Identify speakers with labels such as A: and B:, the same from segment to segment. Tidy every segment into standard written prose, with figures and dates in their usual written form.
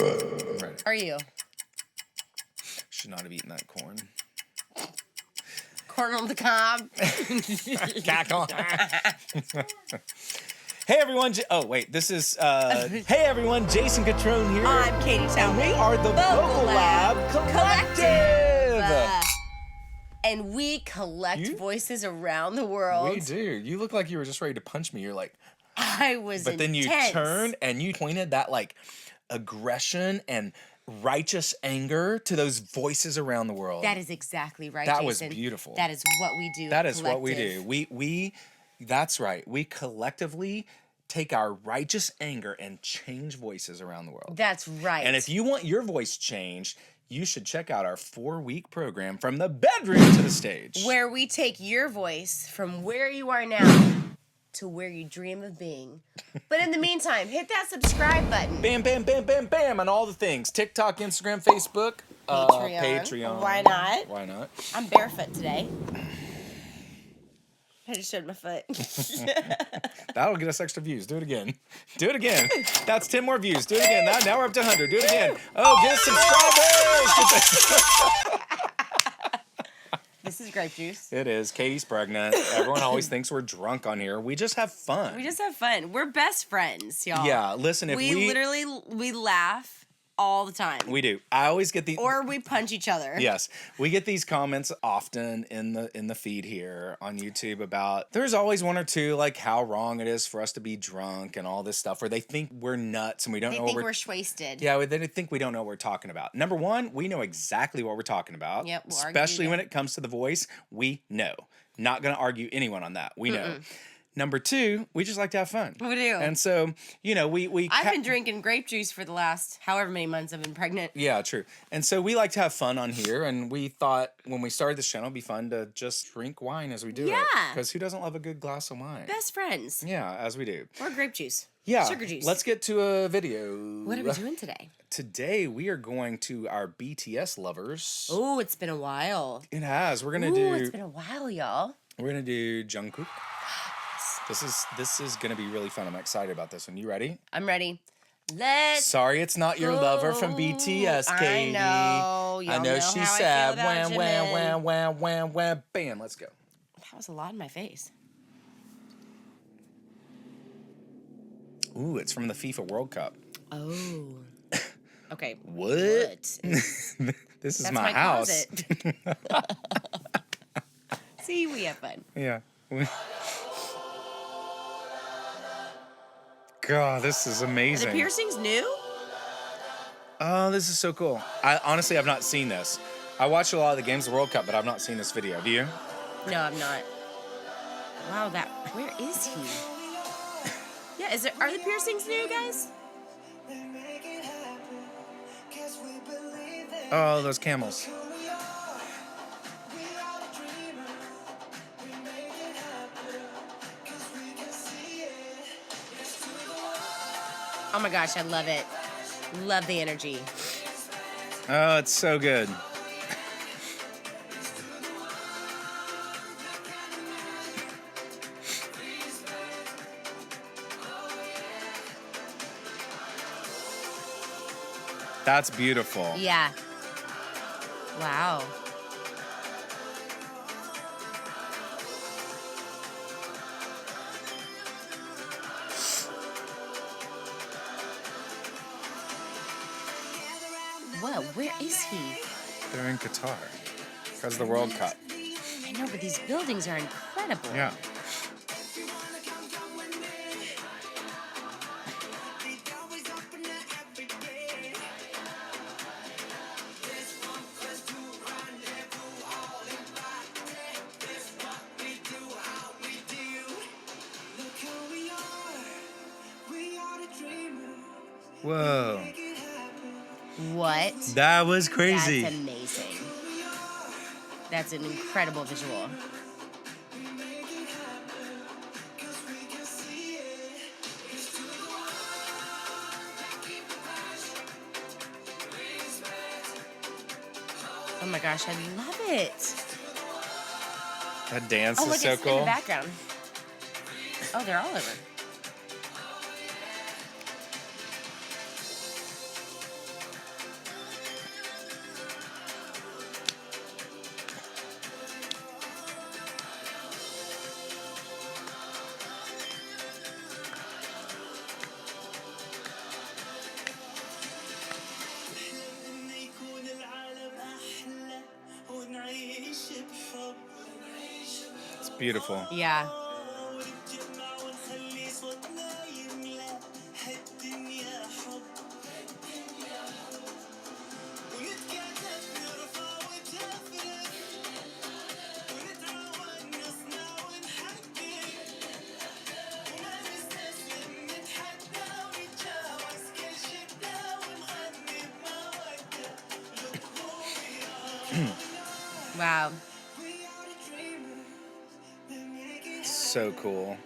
A: I'm ready.
B: Are you?
A: Should not have eaten that corn.
B: Corn on the cob.
A: Hey everyone! Oh wait, this is hey everyone! Jason Catron here.
B: I'm Katie Town.
A: We are the Vocal Lab Collective.
B: And we collect voices around the world.
A: We do. You look like you were just ready to punch me. You're like,
B: I was.
A: But then you
B: intense.
A: turned and you pointed that like aggression and righteous anger to those voices around the world.
B: That is exactly right.
A: That
B: Jason.
A: was beautiful.
B: That is what we do.
A: That is what we do. We that's right. We collectively take our righteous anger and change voices around the world.
B: That's right.
A: And if you want your voice changed, you should check out our 4-week program From the Bedroom to the Stage.
B: Where we take your voice from where you are now to where you dream of being. But in the meantime, hit that subscribe button.
A: Bam, bam, bam, bam, bam on all the things. TikTok, Instagram, Facebook, Patreon.
B: Why not?
A: Why not?
B: I'm barefoot today. I just showed my foot.
A: That'll get us extra views. Do it again. Do it again. That's 10 more views. Do it again. Now we're up to 100. Do it again. Oh, get us subscribers.
B: This is grape juice.
A: It is. Katie's pregnant. Everyone always thinks we're drunk on here. We just have fun.
B: We just have fun. We're best friends, y'all.
A: Yeah, listen, if
B: we laugh all the time.
A: We do. I always get
B: or we punch each other.
A: Yes. We get these comments often in the feed here on YouTube about there's always one or two like how wrong it is for us to be drunk and all this stuff where they think we're nuts and we don't know what
B: we're wasted.
A: Yeah, they think we don't know what we're talking about. Number one, we know exactly what we're talking about.
B: Yep, we'll
A: especially when it comes to the voice, we know. Not going to argue anyone on that. We know. Number two, we just like to have fun.
B: We do.
A: And so, you know,
B: I've been drinking grape juice for the last however many months I've been pregnant.
A: Yeah, true. And so we like to have fun on here, and we thought when we started this channel, it'd be fun to just drink wine as we do it.
B: Yeah.
A: Because who doesn't love a good glass of wine?
B: Best friends.
A: Yeah, as we do.
B: Or grape juice.
A: Yeah.
B: Sugar juice.
A: Let's get to a video.
B: What are we doing today?
A: Today, we are going to our BTS lovers.
B: Oh, it's been a while.
A: It has. We're going to do...
B: it's been a while, y'all.
A: We're going to do Jungkook. This is gonna be really fun. I'm excited about this one. You ready?
B: I'm ready.
A: Sorry, it's not your lover from BTS, Katie.
B: I know
A: she's sad. Wham, wham, wham, wham, wham, wham. Bam. Let's go.
B: That was a lot in my face.
A: Ooh, it's from the FIFA World Cup.
B: Oh. Okay.
A: What?
B: This
A: is my house.
B: See, we have fun.
A: Yeah. God, this is amazing.
B: Are the piercings new?
A: Oh, this is so cool. I honestly have not seen this. I watched a lot of the games of the World Cup, but I've not seen this video. Have you?
B: No, I'm not. Wow, where is he? Yeah, are the piercings new, guys?
A: Oh, those camels.
B: Oh my gosh, I love it. Love the energy.
A: Oh, it's so good. That's beautiful.
B: Yeah. Wow. Whoa, where is he?
A: They're in Qatar because of the World Cup.
B: I know, but these buildings are incredible.
A: Yeah. Whoa.
B: What?
A: That was crazy.
B: That's amazing. That's an incredible visual. Oh my gosh, I love it.
A: That dance is
B: look,
A: so
B: it's
A: cool.
B: in the background. Oh, they're all over.
A: Beautiful.
B: Yeah. Wow.
A: So cool.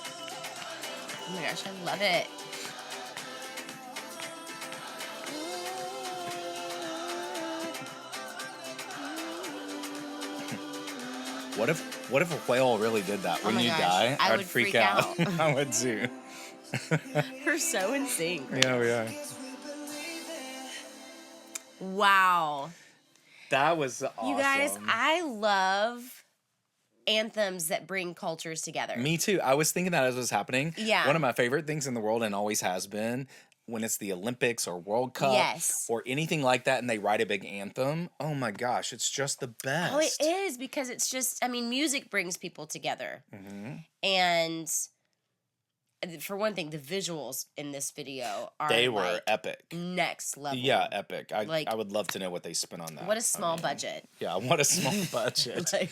B: Oh my gosh, I love it.
A: What if a whale really did that?
B: Oh
A: When
B: my
A: you
B: gosh,
A: die,
B: I
A: I'd
B: would
A: freak
B: freak
A: out.
B: out.
A: I would too.
B: We're so in sync. Right
A: Yeah,
B: now.
A: we are.
B: Wow.
A: That was awesome.
B: You guys, I love anthems that bring cultures together.
A: Me too. I was thinking that as it was happening.
B: Yeah.
A: One of my favorite things in the world, and always has been, when it's the Olympics or World Cup
B: Yes.
A: or anything like that, and they write a big anthem. Oh my gosh, it's just the best.
B: Oh, it is, because it's just, I mean, music brings people together.
A: Mm-hmm.
B: And for one thing, the visuals in this video are
A: They were
B: like
A: epic.
B: next level.
A: Yeah, epic.
B: Like-
A: I would love to know what they spent on that.
B: What a small budget.
A: Yeah, what a small budget.
B: Like,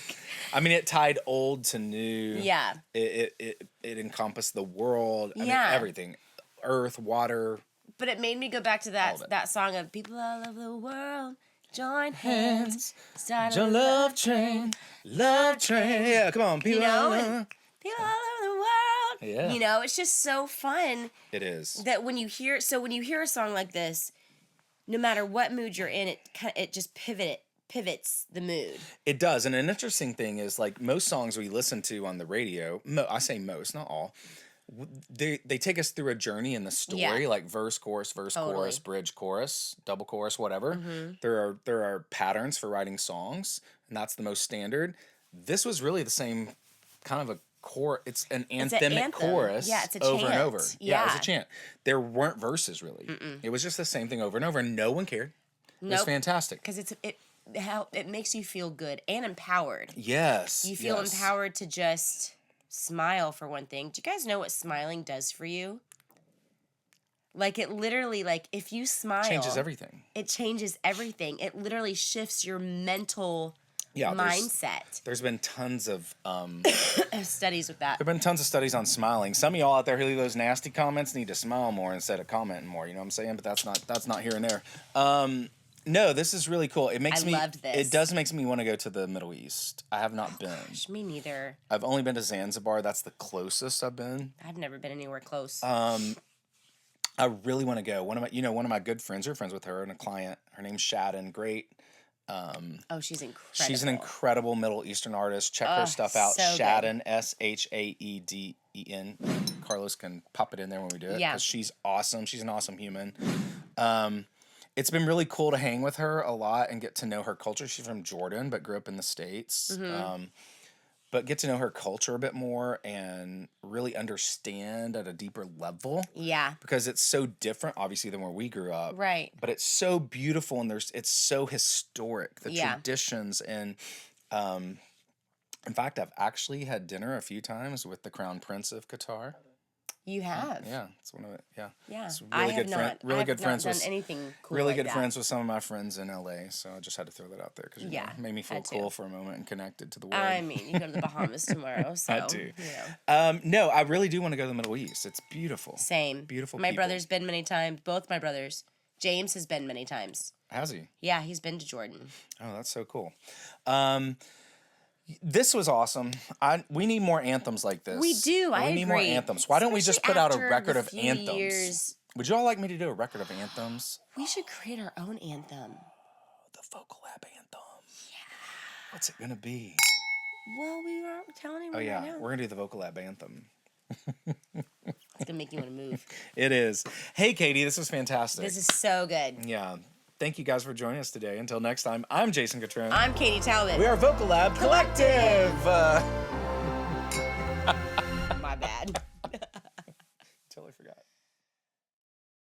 A: I mean, it tied old to new.
B: yeah.
A: It encompassed the world. I mean,
B: Yeah.
A: everything. Earth, water.
B: But it made me go back to
A: All of it.
B: that song of people all over the world, join hands, start
A: Your
B: a
A: love train. Love train. Yeah, come on, people.
B: You know, people all over the world.
A: Yeah.
B: You know, it's just so fun
A: It is.
B: that when you hear a song like this, no matter what mood you're in, it just pivots the mood.
A: It does. And an interesting thing is, like, most songs we listen to on the radio, I say most, not all, they take us through a journey in the story,
B: Yeah.
A: like verse, chorus,
B: Totally.
A: chorus, bridge, chorus, double chorus, whatever.
B: Mm-hmm.
A: There are patterns for writing songs, and that's the most standard. This was really the same kind of a core. It's an anthemic
B: anthem.
A: chorus.
B: Yeah, it's a
A: over and
B: chant.
A: over. Yeah, it was a
B: Yeah.
A: chant. There weren't verses really. It was just the same thing over and over, and no one cared. It was
B: Nope.
A: fantastic.
B: Because it makes you feel good and empowered.
A: Yes.
B: You feel
A: yes.
B: empowered to just smile, for one thing. Do you guys know what smiling does for you? Like, it literally, like, if you smile,
A: Changes everything.
B: It changes everything. It literally shifts your mental
A: Yeah,
B: mindset.
A: There's been tons of
B: Studies with that.
A: there've been tons of studies on smiling. Some of y'all out there who leave those nasty comments need to smile more instead of commenting more. You know what I'm saying? But that's not here and there. No, this is really cool. It makes
B: I
A: me.
B: loved this.
A: It does makes me want to go to the Middle East. I have not been.
B: Gosh, me neither.
A: I've only been to Zanzibar. That's the closest I've been.
B: I've never been anywhere close.
A: I really want to go. One of my good friends, you're friends with her, and a client. Her name's Shadden. Great.
B: Oh, she's incredible.
A: She's an incredible Middle Eastern artist. Check her stuff out.
B: so good.
A: Shadden, Shaeden. Carlos can pop it in there when we do it.
B: Yeah.
A: 'Cause she's awesome. She's an awesome human. It's been really cool to hang with her a lot and get to know her culture. She's from Jordan, but grew up in the States.
B: Mm-hmm.
A: But get to know her culture a bit more and really understand at a deeper level.
B: Yeah.
A: Because it's so different, obviously, than where we grew up.
B: Right.
A: But it's so beautiful, and it's so historic. The
B: Yeah.
A: traditions, and in fact, I've actually had dinner a few times with the Crown Prince of Qatar.
B: You have.
A: Yeah, it's one of it. Yeah.
B: Yeah.
A: It's
B: I have not.
A: Really
B: I have
A: good
B: not
A: friends
B: done
A: with
B: anything cool
A: really
B: like
A: good
B: that.
A: friends with some of my friends in LA. So I just had to throw that out there because
B: Yeah,
A: it made me feel
B: had to.
A: cool for a moment and connected to the world.
B: I mean, you go to the Bahamas tomorrow, so
A: I do.
B: you know.
A: No, I really do want to go to the Middle East. It's beautiful.
B: Same.
A: Beautiful
B: My
A: people.
B: brother's been many times. Both my brothers. James has been many times.
A: Has he?
B: Yeah, he's been to Jordan.
A: Oh, that's so cool. This was awesome. We need more anthems like this.
B: We do. I
A: We need more
B: agree.
A: anthems. Why don't we just
B: Especially
A: put out a
B: after
A: record
B: the
A: of
B: few
A: anthems?
B: years.
A: Would you all like me to do a record of anthems?
B: We should create our own anthem.
A: The Vocal Lab anthem. Yeah. What's it gonna be?
B: Well, we aren't telling anyone
A: Oh yeah,
B: right now.
A: we're gonna do the Vocal Lab anthem.
B: It's gonna make you want to move.
A: It is. Hey, Katie, this was fantastic.
B: This is so good.
A: Yeah. Thank you guys for joining us today. Until next time, I'm Jason Catron.
B: I'm Katie Talbot.
A: We are Vocal Lab Collective.